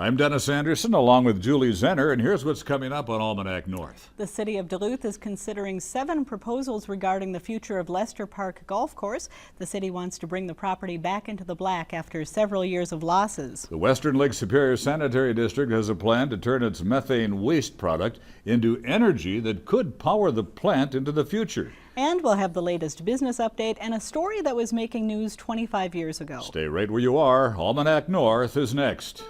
I'm Dennis Anderson along with Julie Zenner, and here's what's coming up on Almanac North. The city of Duluth is considering 7 proposals regarding the future of Lester Park Golf Course. The city wants to bring the property back into the black after several years of losses. The Western Lake Superior Sanitary District has a plan to turn its methane waste product into energy that could power the plant into the future. And we'll have the latest business update and a story that was making news 25 years ago. Stay right where you are. Almanac North is next.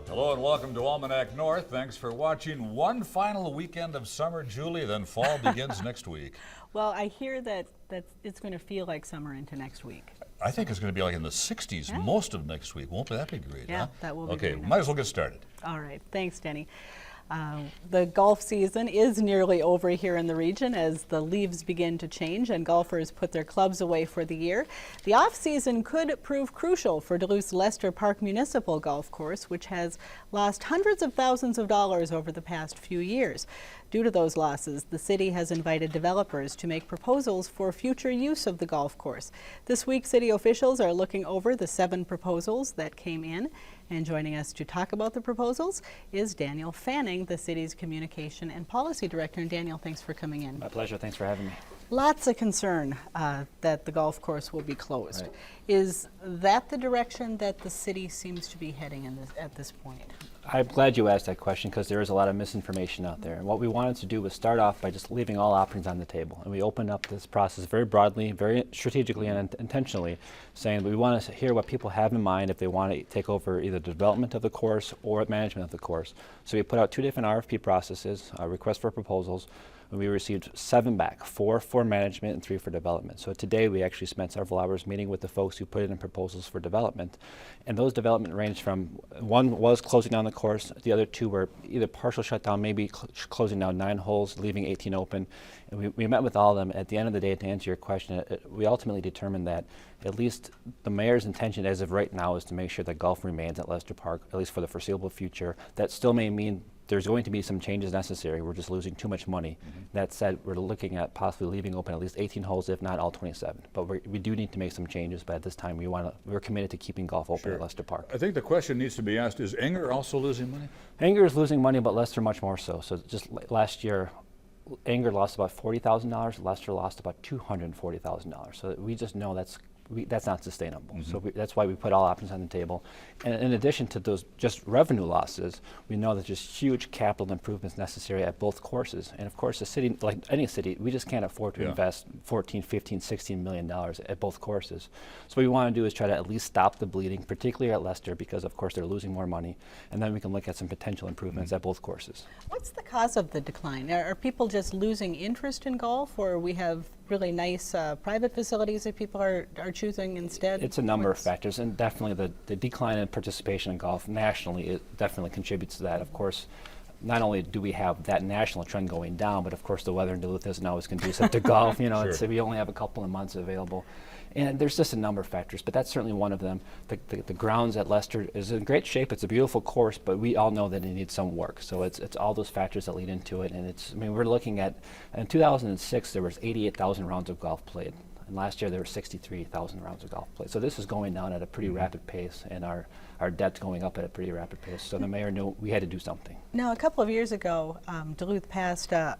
Hello and welcome to Almanac North. Thanks for watching. One final weekend of summer, Julie, then fall begins next week. Well, I hear that it's going to feel like summer into next week. I think it's going to be like in the 60s most of next week. Won't that be great? Yeah, huh? that will be Okay, great. might as well get started. All right, thanks, Denny. The golf season is nearly over here in the region as the leaves begin to change and golfers put their clubs away for the year. The off-season could prove crucial for Duluth's Lester Park Municipal Golf Course, which has lost hundreds of thousands of dollars over the past few years. Due to those losses, the city has invited developers to make proposals for future use of the golf course. This week, city officials are looking over the 7 proposals that came in. And joining us to talk about the proposals is Daniel Fanning, the city's Communication and Policy Director. And Daniel, thanks for coming in. My pleasure. Thanks for having me. Lots of concern that the golf course will be closed. Right. Is that the direction that the city seems to be heading in at this point? I'm glad you asked that question because there is a lot of misinformation out there. And what we wanted to do was start off by just leaving all options on the table. And we opened up this process very broadly, very strategically and intentionally, saying that we want to hear what people have in mind if they want to take over either the development of the course or management of the course. So we put out 2 different RFP processes, requests for proposals. And we received 7 back, 4 for management and 3 for development. So today we actually spent several hours meeting with the folks who put in proposals for development. And those development ranged from, one was closing down the course, the other 2 were either partial shutdown, maybe closing down 9 holes, leaving 18 open. And we met with all of them. At the end of the day, to answer your question, we ultimately determined that at least the mayor's intention as of right now is to make sure that golf remains at Lester Park, at least for the foreseeable future. That still may mean there's going to be some changes necessary. We're just losing too much money. That said, we're looking at possibly leaving open at least 18 holes, if not all 27. But we do need to make some changes. But at this time, we're committed to keeping golf open at Lester Park. I think the question needs to be asked, is Enger also losing money? Enger is losing money, but Lester much more so. So just last year, Enger lost about $40,000. Lester lost about $240,000. So we just know that's not sustainable. So that's why we put all options on the table. And in addition to those just revenue losses, we know that there's huge capital improvements necessary at both courses. And of course, the city, like any city, we just can't afford to invest $14, $15, $16 million at both courses. So what we want to do is try to at least stop the bleeding, particularly at Lester, because of course they're losing more money. And then we can look at some potential improvements at both courses. What's the cause of the decline? Are people just losing interest in golf, or we have really nice private facilities that people are choosing instead? It's a number of factors, and definitely the decline in participation in golf nationally, it definitely contributes to that. Of course, not only do we have that national trend going down, but of course the weather in Duluth isn't always conducive to golf. You know, we only have a couple of months available. And there's just a number of factors, but that's certainly one of them. The grounds at Lester is in great shape. It's a beautiful course, but we all know that it needs some work. So it's all those factors that lead into it. And we're looking at, in 2006, there was 88,000 rounds of golf played. And last year there were 63,000 rounds of golf played. So this is going down at a pretty rapid pace, and our debt's going up at a pretty rapid pace. So the mayor knew we had to do something. Now, a couple of years ago, Duluth passed a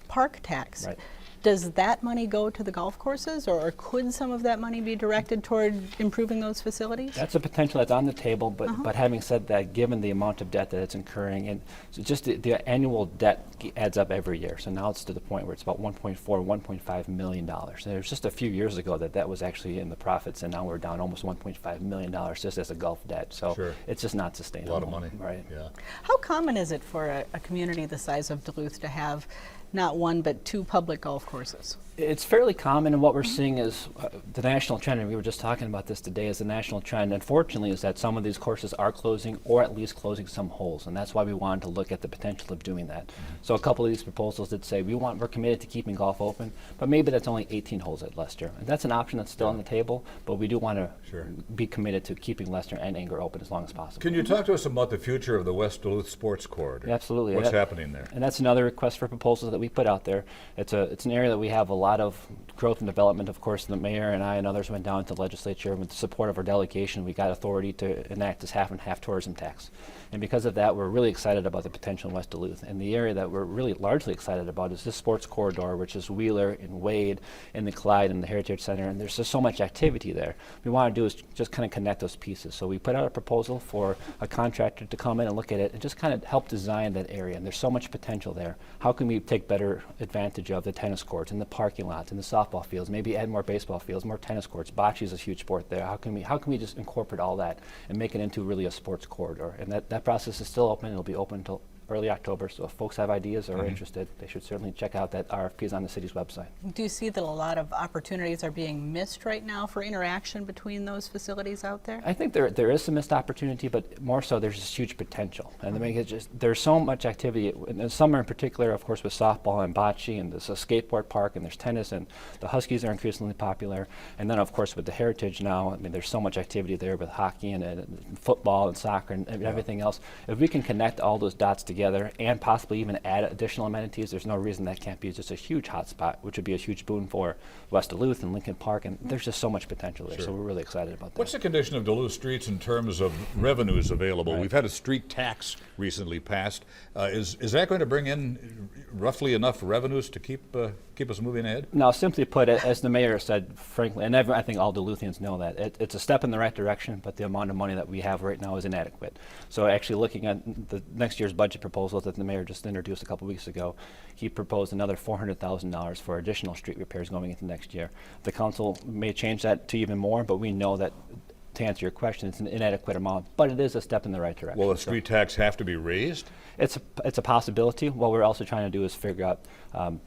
park tax. Right. Does that money go to the golf courses, or could some of that money be directed toward improving those facilities? That's a potential that's on the table, but having said that, given the amount of debt that it's incurring, and so just the annual debt adds up every year. So now it's to the point where it's about $1.5 million. And there's just a few years ago that was actually in the profits, and now we're down almost $1.5 million just as a golf debt. So Sure. it's just not sustainable. A lot of money. Right. Yeah. How common is it for a community the size of Duluth to have not one but two public golf courses? It's fairly common, and what we're seeing is the national trend, and we were just talking about this today, is the national trend, unfortunately, is that some of these courses are closing, or at least closing some holes, and that's why we wanted to look at the potential of doing that. So a couple of these proposals did say we're committed to keeping golf open, but maybe that's only 18 holes at Leicester. And that's an option that's still on the table, but we do want to Sure. be committed to keeping Leicester and Anger open as long as possible. Can you talk to us about the future of the West Duluth Sports Corridor? Absolutely. What's That- happening there? And that's another request for proposals that we put out there. It's an area that we have a lot of growth and development. Of course, the mayor and I and others went down to the legislature with the support of our delegation. We got authority to enact this half and half tourism tax. And because of that, we're really excited about the potential in West Duluth. And the area that we're really largely excited about is this sports corridor, which is Wheeler and Wade and the Clyde and the Heritage Center. And there's just so much activity there. What we want to do is just kind of connect those pieces. So we put out a proposal for a contractor to come in and look at it and just kind of help design that area. And there's so much potential there. How can we take better advantage of the tennis courts and the parking lots and the softball fields, maybe add more baseball fields, more tennis courts. Bocce is a huge sport there. How can we just incorporate all that and make it into really a sports corridor? And that process is still open. It'll be open until early October, so if folks have ideas or are interested, they should certainly check out that RFPs on the city's website. Do you see that a lot of opportunities are being missed right now for interaction between those facilities out there? I think there is some missed opportunity, but more so there's just huge potential. And there's so much activity. In the summer in particular, of course, with softball and bocce, and there's a skateboard park, and there's tennis, and the Huskies are increasingly popular. And then, of course, with the Heritage now, I mean, there's so much activity there with hockey and football and soccer and everything else. If we can connect all those dots together and possibly even add additional amenities, there's no reason that can't be just a huge hotspot, which would be a huge boon for West Duluth and Lincoln Park. And there's just so much potential there, Sure. so we're really excited about that. What's the condition of Duluth streets in terms of revenues available? We've had a street tax recently passed. Is that going to bring in roughly enough revenues to keep us moving ahead? Now, simply put, as the mayor said, frankly, and I think all Duluthians know that, it's a step in the right direction, but the amount of money that we have right now is inadequate. So actually looking at the next year's budget proposal that the mayor just introduced a couple weeks ago, he proposed another $400,000 for additional street repairs going into next year. The council may change that to even more, but we know that, to answer your question, it's an inadequate amount, but it is a step in the right direction. Will the street tax have to be raised? It's a possibility. What we're also trying to do is figure out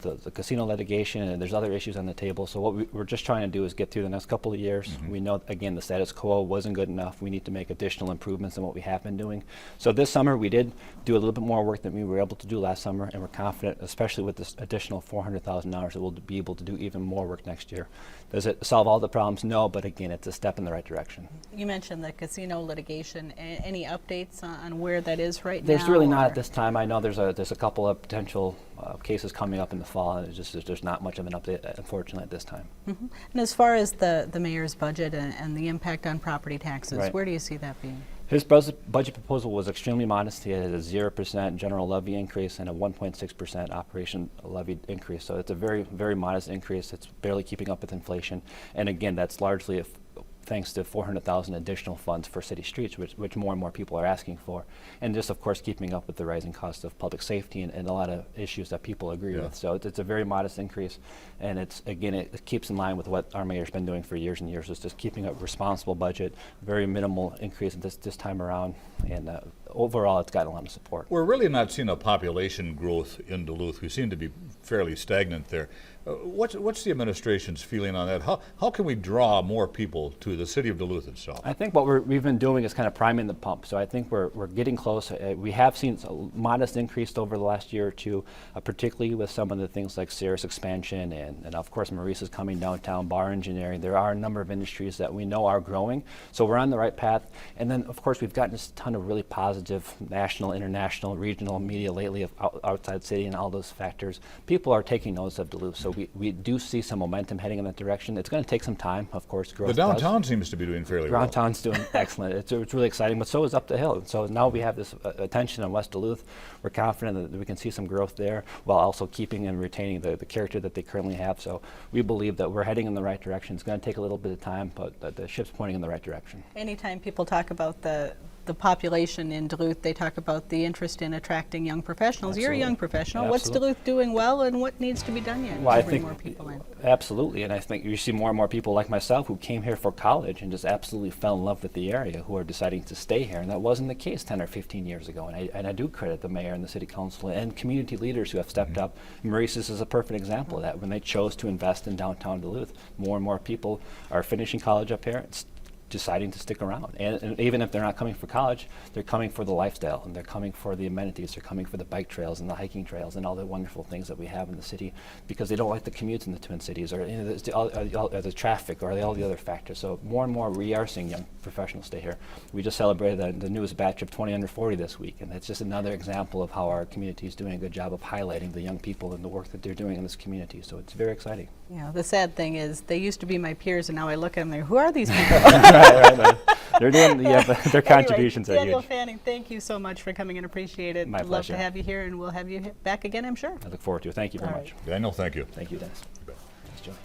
the casino litigation, and there's other issues on the table. So what we're just trying to do is get through the next couple of years. We know, again, the status quo wasn't good enough. We need to make additional improvements in what we have been doing. So this summer we did do a little bit more work than we were able to do last summer, and we're confident, especially with this additional $400,000, that we'll be able to do even more work next year. Does it solve all the problems? No, but again, it's a step in the right direction. You mentioned the casino litigation. Any updates on where that is right now? There's really not or- at this time. I know there's a couple of potential cases coming up in the fall, and there's not much of an update, unfortunately, at this time. And as far as the mayor's budget and the impact on property taxes, Right. where do you see that being? His budget proposal was extremely modest. He had a 0% general levy increase and a 1.6% operation levy increase. So it's a very, very modest increase. It's barely keeping up with inflation. And again, that's largely thanks to $400,000 additional funds for city streets, which more and more people are asking for. And just, of course, keeping up with the rising cost of public safety and a lot of issues that people agree Yeah. with. So it's a very modest increase. And it keeps in line with what our mayor's been doing for years and years, is just keeping a responsible budget, very minimal increase this time around. And overall, it's gotten a lot of support. We're really not seeing a population growth in Duluth. We seem to be fairly stagnant there. What's the administration's feeling on that? How can we draw more people to the city of Duluth itself? I think what we've been doing is kind of priming the pump. So I think we're getting close. We have seen a modest increase over the last year or two, particularly with some of the things like Cirrus expansion and of course Maurice's coming downtown, bar engineering. There are a number of industries that we know are growing. So we're on the right path. And then of course we've gotten a ton of really positive national, international, regional media lately of outside city and all those factors. People are taking notice of Duluth. So we do see some momentum heading in that direction. It's going to take some time, of course. The downtown seems to be doing fairly well. Downtown's doing excellent. It's really exciting, but so is up the hill. So now we have this attention on West Duluth. We're confident that we can see some growth there while also keeping and retaining the character that they currently have. So we believe that we're heading in the right direction. It's going to take a little bit of time, but the ship's pointing in the right direction. Anytime people talk about the population in Duluth, they talk about the interest in attracting young professionals. You're a young professional. Absolutely. What's Duluth doing well, and what needs to be done yet Well, I to bring think more people in? Absolutely, and I think you see more and more people like myself who came here for college and just absolutely fell in love with the area, who are deciding to stay here, and that wasn't the case 10 or 15 years ago. And I do credit the mayor and the city council and community leaders who have stepped up. Maurice's is a perfect example of that. When they chose to invest in downtown Duluth, more and more people are finishing college up here. It's deciding to stick around, and even if they're not coming for college, they're coming for the lifestyle, and they're coming for the amenities, they're coming for the bike trails and the hiking trails and all the wonderful things that we have in the city, because they don't like the commutes in the Twin Cities, or the traffic, or all the other factors. So more and more we are seeing young professionals stay here. We just celebrated the newest batch of 20 under 40 this week, and it's just another example of how our community is doing a good job of highlighting the young people and the work that they're doing in this community. So it's very exciting. Yeah, the sad thing is they used to be my peers, and now I look at them and who are these people? right. They're doing their contributions Anyway, are Daniel huge. Fanning, thank you so much for coming and appreciate it. My I'd love pleasure. to have you here, and we'll have you back again, I'm sure. I look forward to it. Thank you very All much. Daniel, thank you. Thank you, Dennis. Thanks, Joey.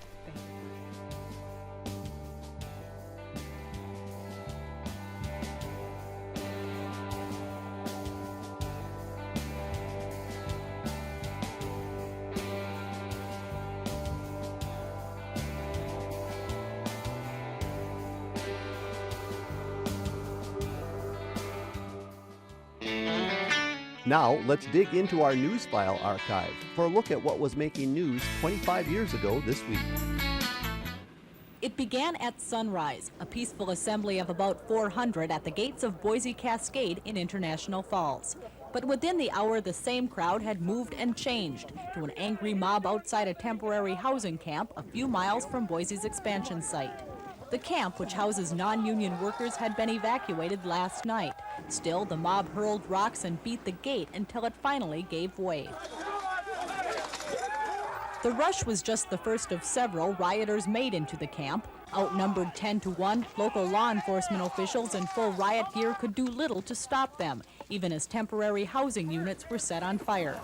Now, let's dig into our news file archive for a look at what was making news 25 years ago this week. It began at sunrise, a peaceful assembly of about 400 at the gates of Boise Cascade in International Falls. But within the hour, the same crowd had moved and changed to an angry mob outside a temporary housing camp a few miles from Boise's expansion site. The camp, which houses non-union workers, had been evacuated last night. Still, the mob hurled rocks and beat the gate until it finally gave way. The rush was just the first of several rioters made into the camp. Outnumbered 10-1, local law enforcement officials in full riot gear could do little to stop them, even as temporary housing units were set on fire.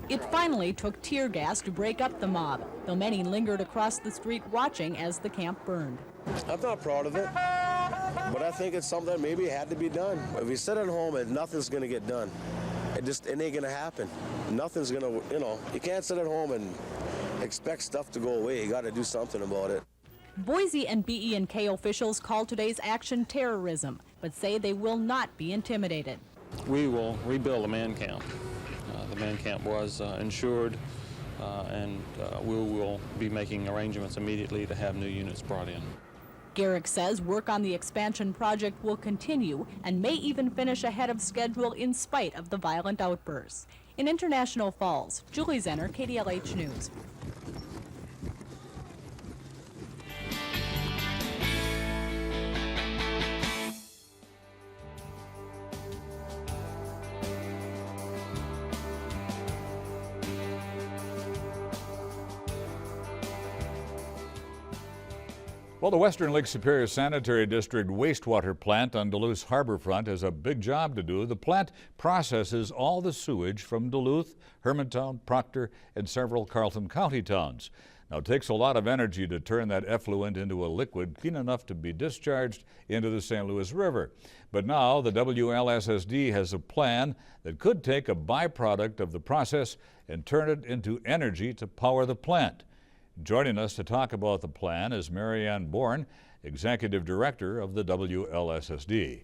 It finally took tear gas to break up the mob, though many lingered across the street watching as the camp burned. I'm not proud of it, but I think it's something that maybe had to be done. If you sit at home, nothing's going to get done. It ain't going to happen. Nothing's going to, you can't sit at home and expect stuff to go away. You got to do something about it. Boise and BE&K officials call today's action terrorism, but say they will not be intimidated. We will rebuild a man camp. The man camp was insured, and we will be making arrangements immediately to have new units brought in. Garrick says work on the expansion project will continue and may even finish ahead of schedule in spite of the violent outbursts. In International Falls, Julie Zenner, KDLH News. Well, the Western Lake Superior Sanitary District wastewater plant on Duluth's harborfront has a big job to do. The plant processes all the sewage from Duluth, Hermantown, Proctor, and several Carleton County towns. Now, it takes a lot of energy to turn that effluent into a liquid clean enough to be discharged into the St. Louis River. But now the WLSSD has a plan that could take a byproduct of the process and turn it into energy to power the plant. Joining us to talk about the plan is Marianne Bohren, Executive Director of the WLSSD.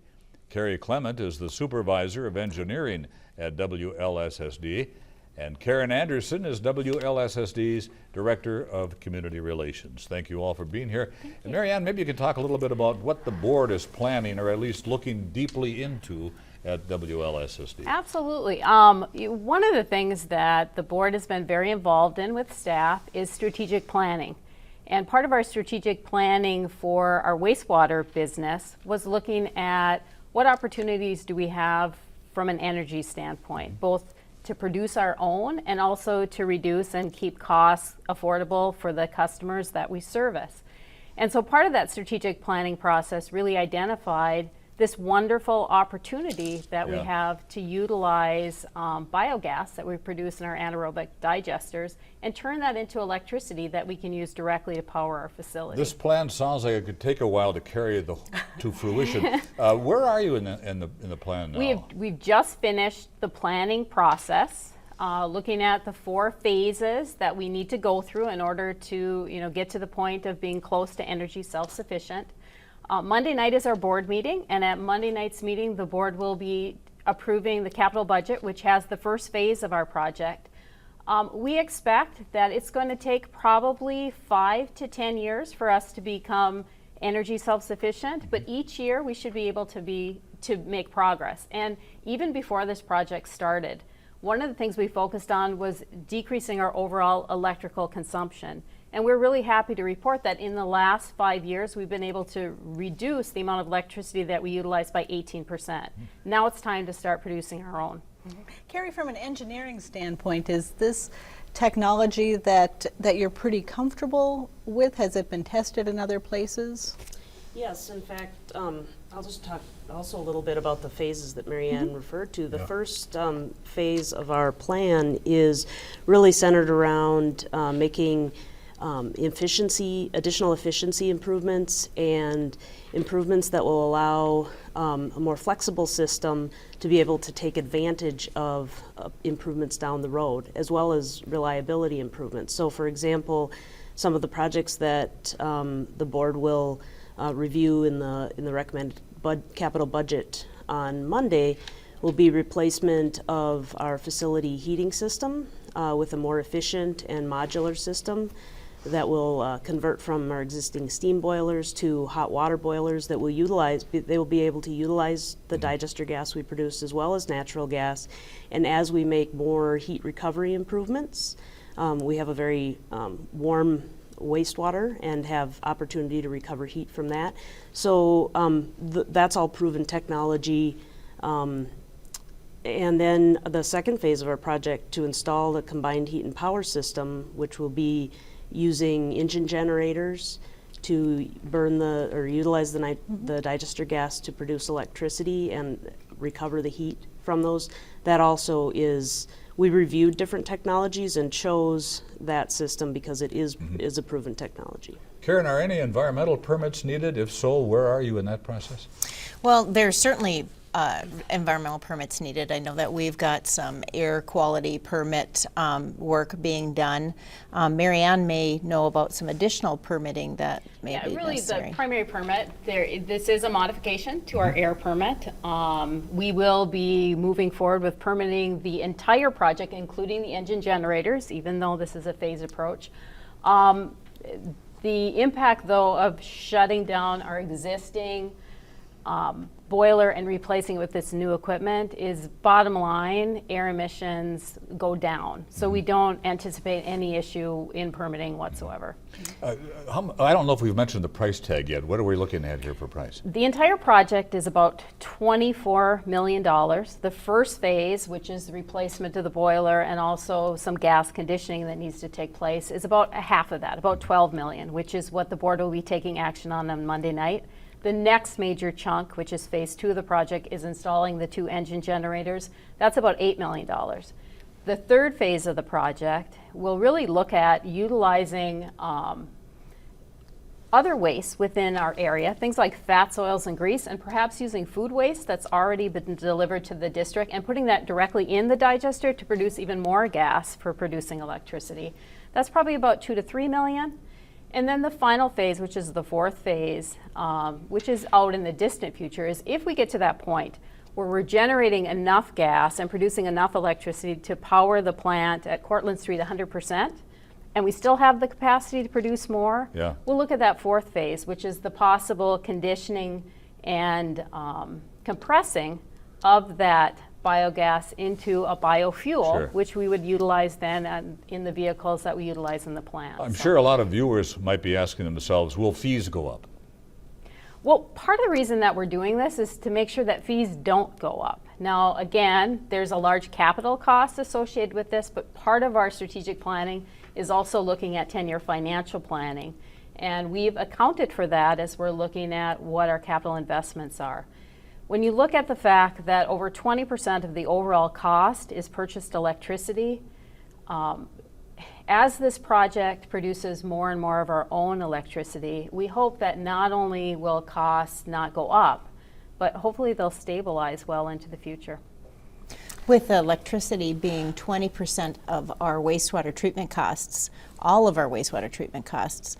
Carrie Clement is the Supervisor of Engineering at WLSSD, and Karen Anderson is WLSSD's Director of Community Relations. Thank you all for being here. And Marianne, maybe you could talk a little bit about what the board is planning, or at least looking deeply into at WLSSD. Absolutely. One of the things that the board has been very involved in with staff is strategic planning. And part of our strategic planning for our wastewater business was looking at what opportunities do we have from an energy standpoint, both to produce our own and also to reduce and keep costs affordable for the customers that we service. And so part of that strategic planning process really identified this wonderful opportunity that we have to utilize biogas that we produce in our anaerobic digesters and turn that into electricity that we can use directly to power our facility. This plan sounds like it could take a while to carry to fruition. Where are you in the plan now? We've just finished the planning process, looking at the 4 phases that we need to go through in order to get to the point of being close to energy self-sufficient. Monday night is our board meeting, and at Monday night's meeting, the board will be approving the capital budget, which has the first phase of our project. We expect that it's going to take probably 5 to 10 years for us to become energy self-sufficient, but each year we should be able to make progress. And even before this project started, one of the things we focused on was decreasing our overall electrical consumption. And we're really happy to report that in the last 5 years, we've been able to reduce the amount of electricity that we utilize by 18%. Now it's time to start producing our own. Carrie, from an engineering standpoint, is this technology that you're pretty comfortable with? Has it been tested in other places? Yes, in fact, I'll just talk also a little bit about the phases that Marianne referred to. The first phase of our plan is really centered around making additional efficiency improvements and improvements that will allow a more flexible system to be able to take advantage of improvements down the road, as well as reliability improvements. So, for example, some of the projects that the board will review in the recommended capital budget on Monday will be replacement of our facility heating system with a more efficient and modular system that will convert from our existing steam boilers to hot water boilers that will utilize, they will be able to utilize the digester gas we produce as well as natural gas. And as we make more heat recovery improvements, we have a very warm wastewater and have opportunity to recover heat from that. So that's all proven technology. And then the second phase of our project to install the combined heat and power system, which will be using engine generators to burn utilize the digester gas to produce electricity and recover the heat from those. That also is, we reviewed different technologies and chose that system because it is a proven technology. Karen, are any environmental permits needed? If so, where are you in that process? Well, there's certainly environmental permits needed. I know that we've got some air quality permit work being done. Marianne may know about some additional permitting that may be really necessary. The primary permit, this is a modification to our air permit. We will be moving forward with permitting the entire project, including the engine generators, even though this is a phased approach. The impact, though, of shutting down our existing boiler and replacing it with this new equipment is, bottom line, air emissions go down. So we don't anticipate any issue in permitting whatsoever. I don't know if we've mentioned the price tag yet. What are we looking at here for price? The entire project is about $24 million. The first phase, which is the replacement of the boiler and also some gas conditioning that needs to take place, is about half of that, about $12 million, which is what the board will be taking action on Monday night. The next major chunk, which is phase 2 of the project, is installing the 2 engine generators. That's about $8 million. The third phase of the project will really look at utilizing other waste within our area, things like fats, oils, and grease, and perhaps using food waste that's already been delivered to the district and putting that directly in the digester to produce even more gas for producing electricity. That's probably about $2 to $3 million. And then the final phase, which is the fourth phase, which is out in the distant future, is if we get to that point where we're generating enough gas and producing enough electricity to power the plant at Cortlandt Street 100%, and we still have the capacity to produce more, we'll look at that fourth phase, which is the possible conditioning and compressing of that biogas into a biofuel, which we would utilize then in the vehicles that we utilize in the plant. I'm sure a lot of viewers might be asking themselves, will fees go up? Well, part of the reason that we're doing this is to make sure that fees don't go up. Now, again, there's a large capital cost associated with this, but part of our strategic planning is also looking at 10-year financial planning. And we've accounted for that as we're looking at what our capital investments are. When you look at the fact that over 20% of the overall cost is purchased electricity, as this project produces more and more of our own electricity, we hope that not only will costs not go up, but hopefully they'll stabilize well into the future. With electricity being 20% of our wastewater treatment costs, all of our wastewater treatment costs,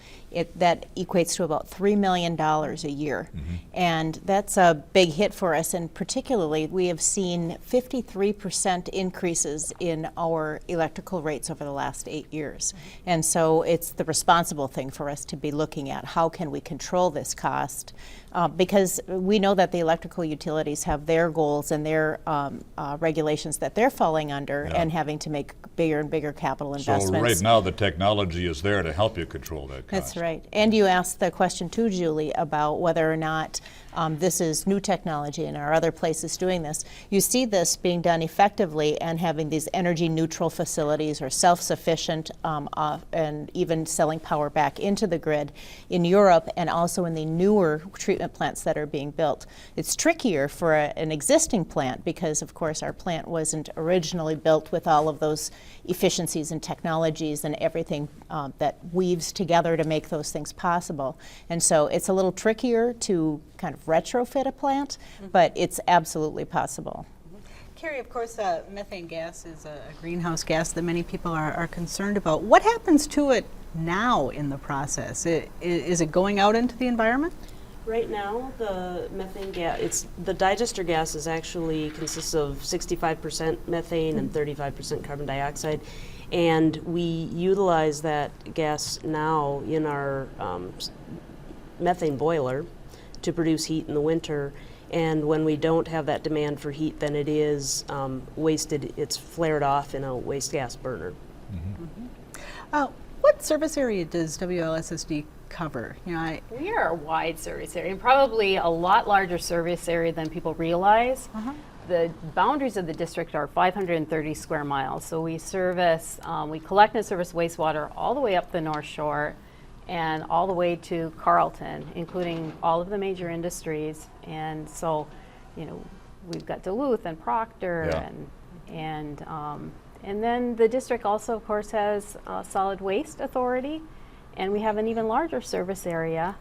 that equates to about $3 million a year. And that's a big hit for us, and particularly we have seen 53% increases in our electrical rates over the last 8 years. And so it's the responsible thing for us to be looking at how can we control this cost, because we know that the electrical utilities have their goals and their regulations that they're falling under and having to make bigger and bigger capital investments. So right now the technology is there to help you control that cost. That's right. And you asked the question too, Julie, about whether or not this is new technology and are other places doing this. You see this being done effectively and having these energy neutral facilities or self-sufficient and even selling power back into the grid in Europe and also in the newer treatment plants that are being built. It's trickier for an existing plant because of course our plant wasn't originally built with all of those efficiencies and technologies and everything that weaves together to make those things possible. And so it's a little trickier to kind of retrofit a plant, but it's absolutely possible. Carrie, of course, methane gas is a greenhouse gas that many people are concerned about. What happens to it now in the process? Is it going out into the environment? Right now, the methane gas, the digester gas actually consists of 65% methane and 35% carbon dioxide. And we utilize that gas now in our methane boiler to produce heat in the winter. And when we don't have that demand for heat, then it is wasted, it's flared off in a waste gas burner. What service area does WLSSD cover? You know, We are a wide service area, and probably a lot larger service area than people realize. The boundaries of the district are 530 square miles, so we service, we collect and service wastewater all the way up the North Shore and all the way to Carlton, including all of the major industries. And so, you know, we've got Duluth and Proctor, and then the district also, of course, has a solid waste authority, and we have an even larger service area.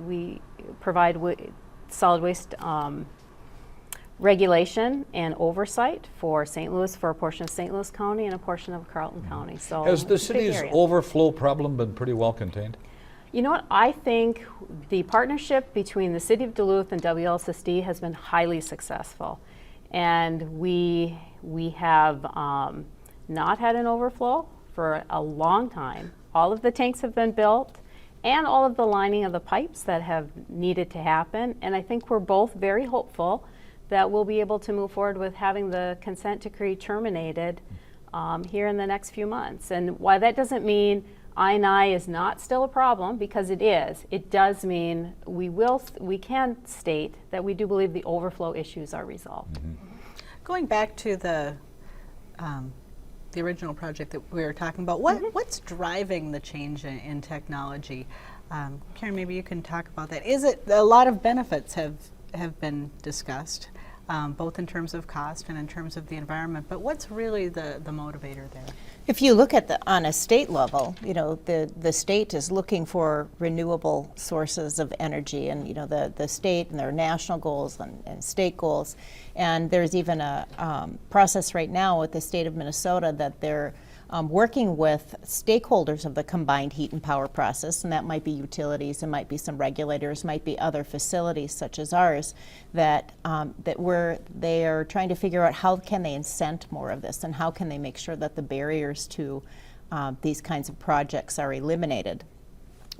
We provide solid waste regulation and oversight for St. Louis, for a portion of St. Louis County and a portion of Carlton County. So has the it's a big city's area. overflow problem been pretty well contained? You know what? I think the partnership between the City of Duluth and WLSSD has been highly successful. And we have not had an overflow for a long time. All of the tanks have been built and all of the lining of the pipes that have needed to happen. And I think we're both very hopeful that we'll be able to move forward with having the consent decree terminated here in the next few months. And while that doesn't mean I&I is not still a problem, because it is, it does mean we can state that we do believe the overflow issues are resolved. Going back to the original project that we were talking about, what's driving the change in technology? Karen, maybe you can talk about that. Is it a lot of benefits have been discussed, both in terms of cost and in terms of the environment, but what's really the motivator there? If you look at on a state level, you know, the state is looking for renewable sources of energy, and you know the state and their national goals and state goals, and there's even a process right now with the state of Minnesota that they're working with stakeholders of the combined heat and power process, and that might be utilities, it might be some regulators, might be other facilities such as ours, that they are trying to figure out how can they incent more of this and how can they make sure that the barriers to these kinds of projects are eliminated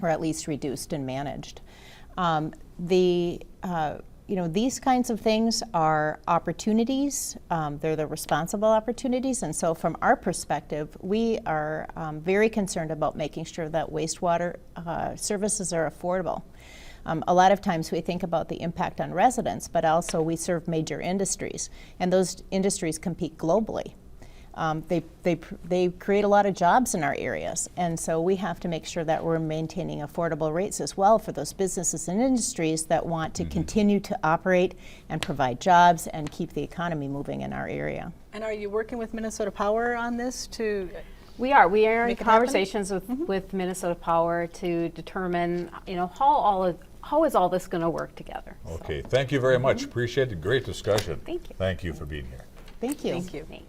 or at least reduced and managed. You know, these kinds of things are opportunities. They're the responsible opportunities, and so from our perspective, we are very concerned about making sure that wastewater services are affordable. A lot of times we think about the impact on residents, but also we serve major industries, and those industries compete globally. They create a lot of jobs in our areas, and so we have to make sure that we're maintaining affordable rates as well for those businesses and industries that want to continue to operate and provide jobs and keep the economy moving in our area. And are you working with Minnesota Power on this to? We are in make it conversations with Minnesota Power to determine, how is all this going to work together. Okay, thank you very much. Appreciate it. Great discussion. Thank you. Thank you for being here. Thank you. Thank you. Thanks.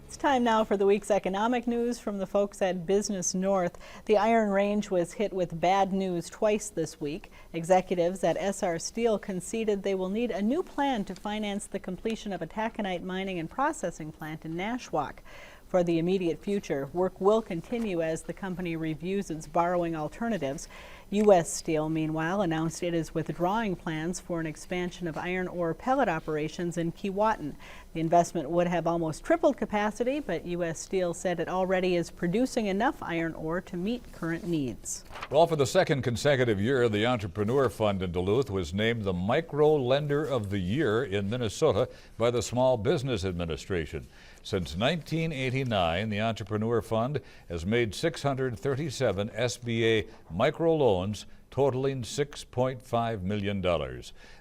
It's time now for the week's economic news from the folks at Business North. The Iron Range was hit with bad news twice this week. Executives at SR Steel conceded they will need a new plan to finance the completion of a taconite mining and processing plant in Nashwauk. For the immediate future, work will continue as the company reviews its borrowing alternatives. U.S. Steel, meanwhile, announced it is withdrawing plans for an expansion of iron ore pellet operations in Keewatin. The investment would have almost tripled capacity, but U.S. Steel said it already is producing enough iron ore to meet current needs. Well, for the second consecutive year, the Entrepreneur Fund in Duluth was named the Micro Lender of the Year in Minnesota by the Small Business Administration. Since 1989, the Entrepreneur Fund has made 637 SBA microloans totaling $6.5 million.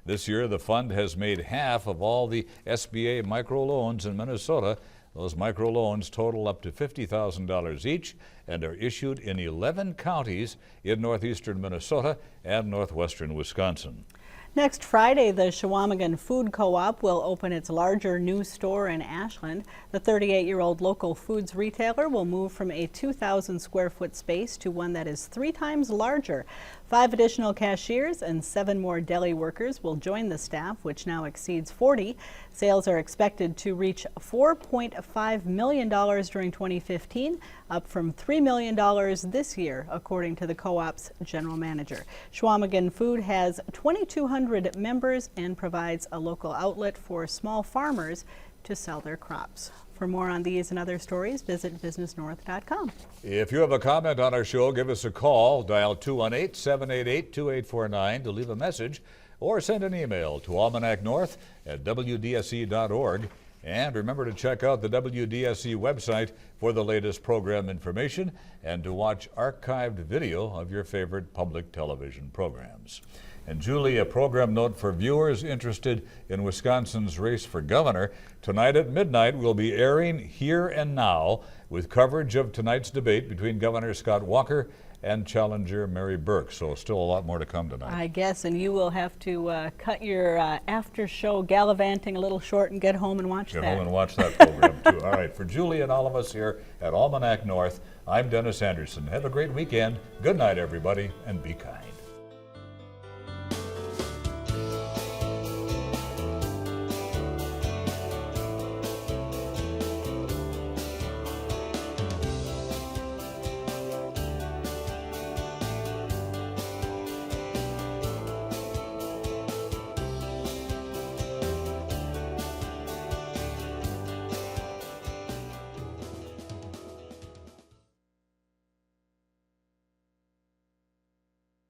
This year, the fund has made half of all the SBA microloans in Minnesota. Those microloans total up to $50,000 each and are issued in 11 counties in northeastern Minnesota and northwestern Wisconsin. Next Friday, the Chequamegon Food Co-op will open its larger new store in Ashland. The 38-year-old local foods retailer will move from a 2,000 square foot space to one that is 3 times larger. 5 additional cashiers and 7 more deli workers will join the staff, which now exceeds 40. Sales are expected to reach $4.5 million during 2015, up from $3 million this year, according to the co-op's general manager. Chequamegon Food has 2,200 members and provides a local outlet for small farmers to sell their crops. For more on these and other stories, visit businessnorth.com. If you have a comment on our show, give us a call. Dial 218-788-2849 to leave a message or send an email to almanacnorth@wdse.org. And remember to check out the WDSE website for the latest program information and to watch archived video of your favorite public television programs. And Julie, a program note for viewers interested in Wisconsin's race for governor. Tonight at midnight, we'll be airing Here and Now with coverage of tonight's debate between Governor Scott Walker and challenger Mary Burke. So still a lot more to come tonight. I guess, and you will have to cut your after show gallivanting a little short and get home and watch that. Get home and watch that program too. All right, for Julie and all of us here at Almanac North, I'm Dennis Anderson. Have a great weekend. Good night, everybody, and be kind.